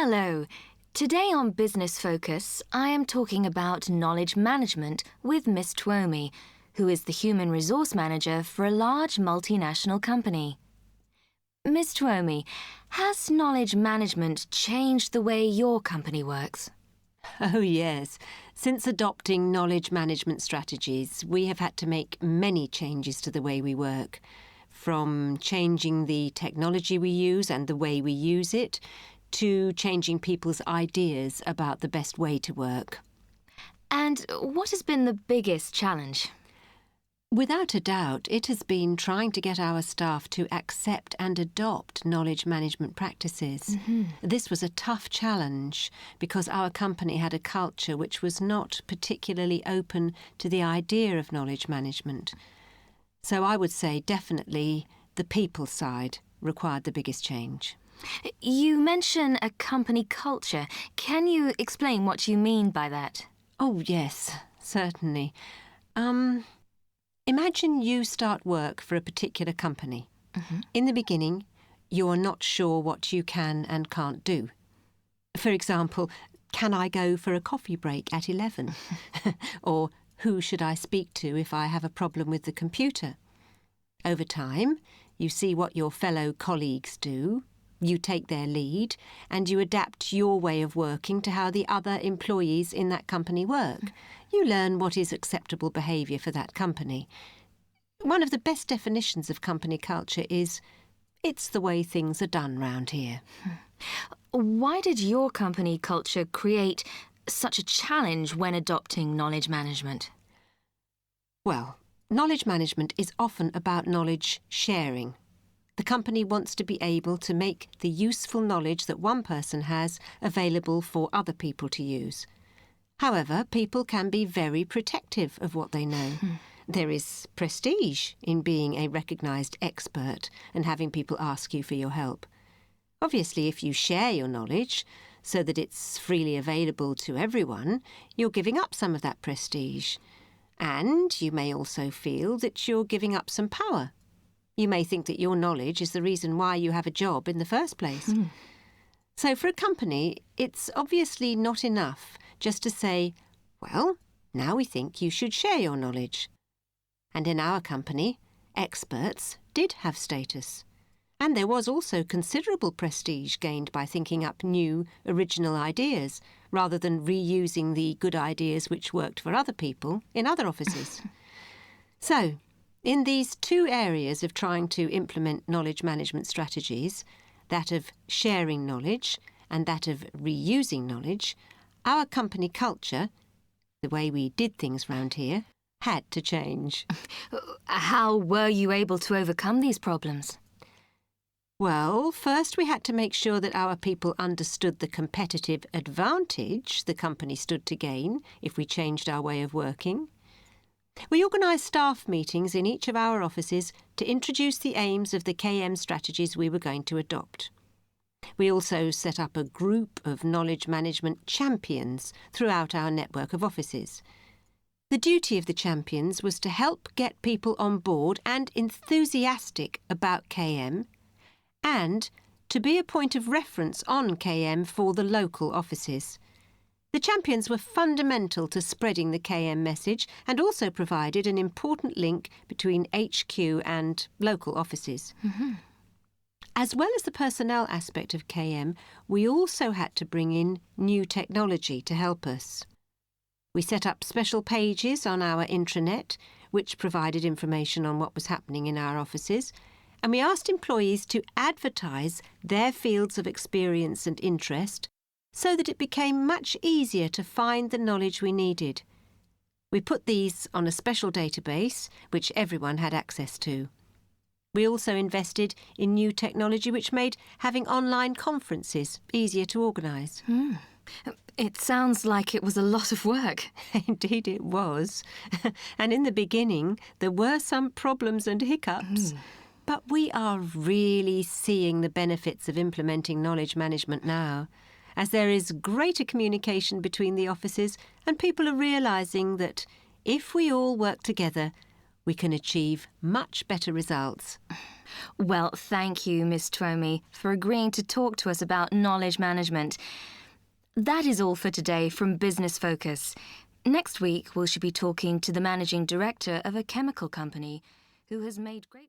Hello. Today on Business Focus, I am talking about knowledge management with Miss Twomey, who is the Human Resource Manager for a large multinational company. Miss Twomey, has knowledge management changed the way your company works? Oh yes. Since adopting knowledge management strategies, we have had to make many changes to the way we work. From changing the technology we use and the way we use it, to changing people's ideas about the best way to work. And what has been the biggest challenge? Without a doubt, it has been trying to get our staff to accept and adopt knowledge management practices. This was a tough challenge because our company had a culture which was not particularly open to the idea of knowledge management. So I would say definitely the people side required the biggest change. You mention a company culture. Can you explain what you mean by that? Oh yes, certainly. Imagine you start work for a particular company. In the beginning, you're not sure what you can and can't do. For example, can I go for a coffee break at 11? Or who should I speak to if I have a problem with the computer? Over time, you see what your fellow colleagues do, you take their lead, and you adapt your way of working to how the other employees in that company work. You learn what is acceptable behaviour for that company. One of the best definitions of company culture is, it's the way things are done round here. Why did your company culture create such a challenge when adopting knowledge management? Well, knowledge management is often about knowledge sharing. The company wants to be able to make the useful knowledge that one person has available for other people to use. However, people can be very protective of what they know. There is prestige in being a recognised expert and having people ask you for your help. Obviously, if you share your knowledge so that it's freely available to everyone, you're giving up some of that prestige. And you may also feel that you're giving up some power. You may think that your knowledge is the reason why you have a job in the first place. So for a company, it's obviously not enough just to say, well, now we think you should share your knowledge. And in our company, experts did have status. And there was also considerable prestige gained by thinking up new, original ideas, rather than reusing the good ideas which worked for other people in other offices. So, in these two areas of trying to implement knowledge management strategies, that of sharing knowledge and that of reusing knowledge, our company culture, the way we did things round here, had to change. How were you able to overcome these problems? Well, first we had to make sure that our people understood the competitive advantage the company stood to gain if we changed our way of working. We organised staff meetings in each of our offices to introduce the aims of the KM strategies we were going to adopt. We also set up a group of knowledge management champions throughout our network of offices. The duty of the champions was to help get people on board and enthusiastic about KM, and to be a point of reference on KM for the local offices. The champions were fundamental to spreading the KM message and also provided an important link between HQ and local offices. As well as the personnel aspect of KM, we also had to bring in new technology to help us. We set up special pages on our intranet, which provided information on what was happening in our offices, and we asked employees to advertise their fields of experience and interest so that it became much easier to find the knowledge we needed. We put these on a special database, which everyone had access to. We also invested in new technology which made having online conferences easier to organise. It sounds like it was a lot of work. Indeed it was. And in the beginning, there were some problems and hiccups. But we are really seeing the benefits of implementing knowledge management now, as there is greater communication between the offices and people are realising that if we all work together, we can achieve much better results. Well, thank you, Miss Twomey, for agreeing to talk to us about knowledge management. That is all for today from Business Focus. Next week, we shall be talking to the managing director of a chemical company who has made great...